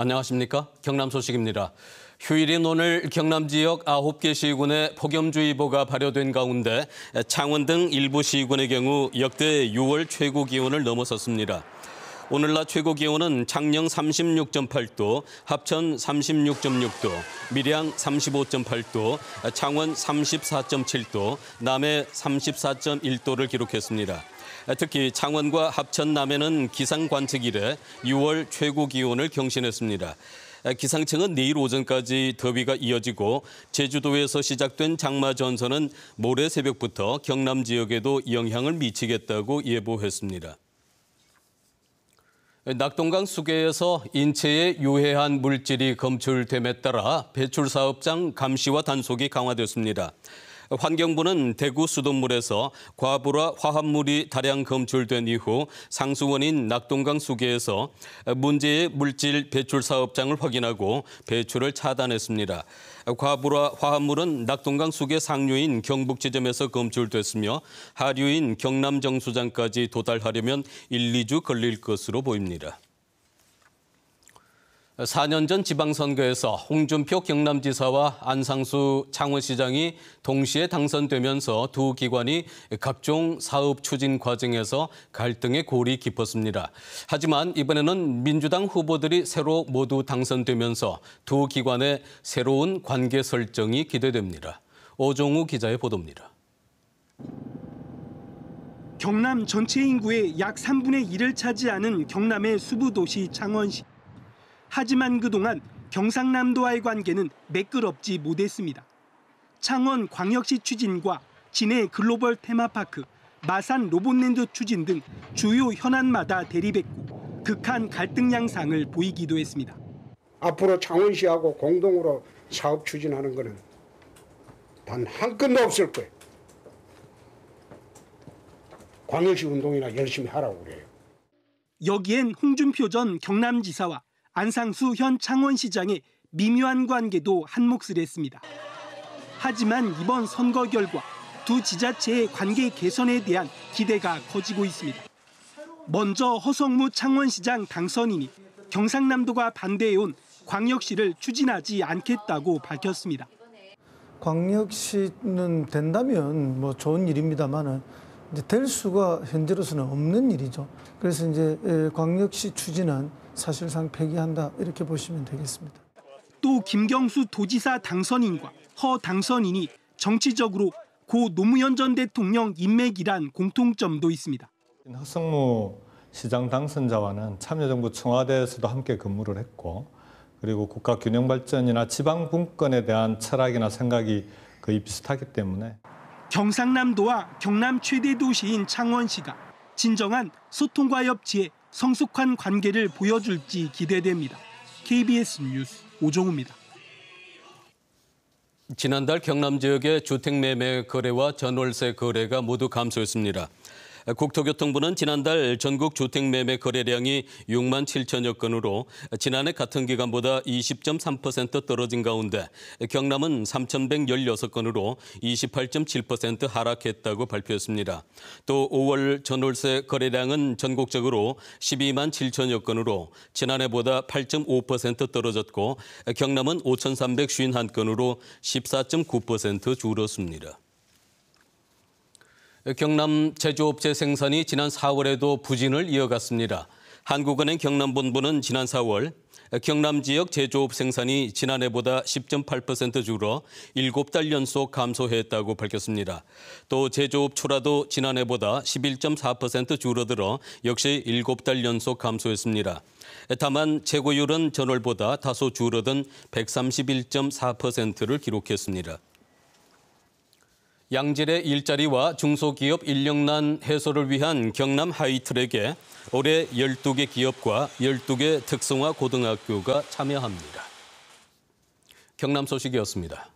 안녕하십니까? 경남 소식입니다. 휴일인 오늘 경남 지역 9개 시군에 폭염주의보가 발효된 가운데 창원 등 일부 시군의 경우 역대 6월 최고 기온을 넘어섰습니다. 오늘 낮 최고 기온은 창녕 36.8도, 합천 36.6도, 밀양 35.8도, 창원 34.7도, 남해 34.1도를 기록했습니다. 특히 창원과 합천, 남해는 기상 관측 이래 6월 최고 기온을 경신했습니다. 기상청은 내일 오전까지 더위가 이어지고 제주도에서 시작된 장마 전선은 모레 새벽부터 경남 지역에도 영향을 미치겠다고 예보했습니다. 낙동강 수계에서 인체에 유해한 물질이 검출됨에 따라 배출사업장 감시와 단속이 강화됐습니다. 환경부는 대구 수돗물에서 과불화 화합물이 다량 검출된 이후 상수원인 낙동강 수계에서 문제의 물질 배출 사업장을 확인하고 배출을 차단했습니다. 과불화 화합물은 낙동강 수계 상류인 경북 지점에서 검출됐으며 하류인 경남 정수장까지 도달하려면 1, 2주 걸릴 것으로 보입니다. 4년 전 지방선거에서 홍준표 경남지사와 안상수 창원시장이 동시에 당선되면서 두 기관이 각종 사업 추진 과정에서 갈등의 골이 깊었습니다. 하지만 이번에는 민주당 후보들이 새로 모두 당선되면서 두 기관의 새로운 관계 설정이 기대됩니다. 오종우 기자의 보도입니다. 경남 전체 인구의 약 3분의 1을 차지하는 경남의 수부도시 창원시. 하지만 그동안 경상남도와의 관계는 매끄럽지 못했습니다. 창원 광역시 추진과 진해 글로벌 테마파크, 마산 로봇랜드 추진 등 주요 현안마다 대립했고 극한 갈등 양상을 보이기도 했습니다. 앞으로 창원시하고 공동으로 사업 추진하는 거는 단 한 건도 없을 거예요. 광역시 운동이나 열심히 하라고 그래요. 여기엔 홍준표 전 경남지사와 안상수 현 창원시장의 미묘한 관계도 한몫을 했습니다. 하지만 이번 선거 결과 두 지자체의 관계 개선에 대한 기대가 커지고 있습니다. 먼저 허성무 창원시장 당선인이 경상남도가 반대해온 광역시를 추진하지 않겠다고 밝혔습니다. 광역시는 된다면 뭐 좋은 일입니다만은 이제 될 수가 현재로서는 없는 일이죠. 그래서 이제 광역시 추진은 사실상 폐기한다 이렇게 보시면 되겠습니다. 또 김경수 도지사 당선인과 허 당선인이 정치적으로 고 노무현 전 대통령 인맥이란 공통점도 있습니다. 허성무 시장 당선자와는 참여정부 청와대에서도 함께 근무를 했고 그리고 국가균형발전이나 지방분권에 대한 철학이나 생각이 거의 비슷하기 때문에 경상남도와 경남 최대 도시인 창원시가 진정한 소통과 협치에 성숙한 관계를 보여줄지 기대됩니다. KBS 뉴스 오종우입니다. 지난달 경남 지역의 주택매매 거래와 전월세 거래가 모두 감소했습니다. 국토교통부는 지난달 전국 주택매매 거래량이 6만 7천여 건으로 지난해 같은 기간보다 20.3% 떨어진 가운데 경남은 3,116건으로 28.7% 하락했다고 발표했습니다. 또 5월 전월세 거래량은 전국적으로 12만 7천여 건으로 지난해보다 8.5% 떨어졌고 경남은 5,351건으로 14.9% 줄었습니다. 경남 제조업체 생산이 지난 4월에도 부진을 이어갔습니다. 한국은행 경남본부는 지난 4월 경남 지역 제조업 생산이 지난해보다 10.8% 줄어 7달 연속 감소했다고 밝혔습니다. 또 제조업 출하도 지난해보다 11.4% 줄어들어 역시 7달 연속 감소했습니다. 다만 재고율은 전월보다 다소 줄어든 131.4%를 기록했습니다. 양질의 일자리와 중소기업 인력난 해소를 위한 경남 하이트랙에 올해 12개 기업과 12개 특성화 고등학교가 참여합니다. 경남 소식이었습니다.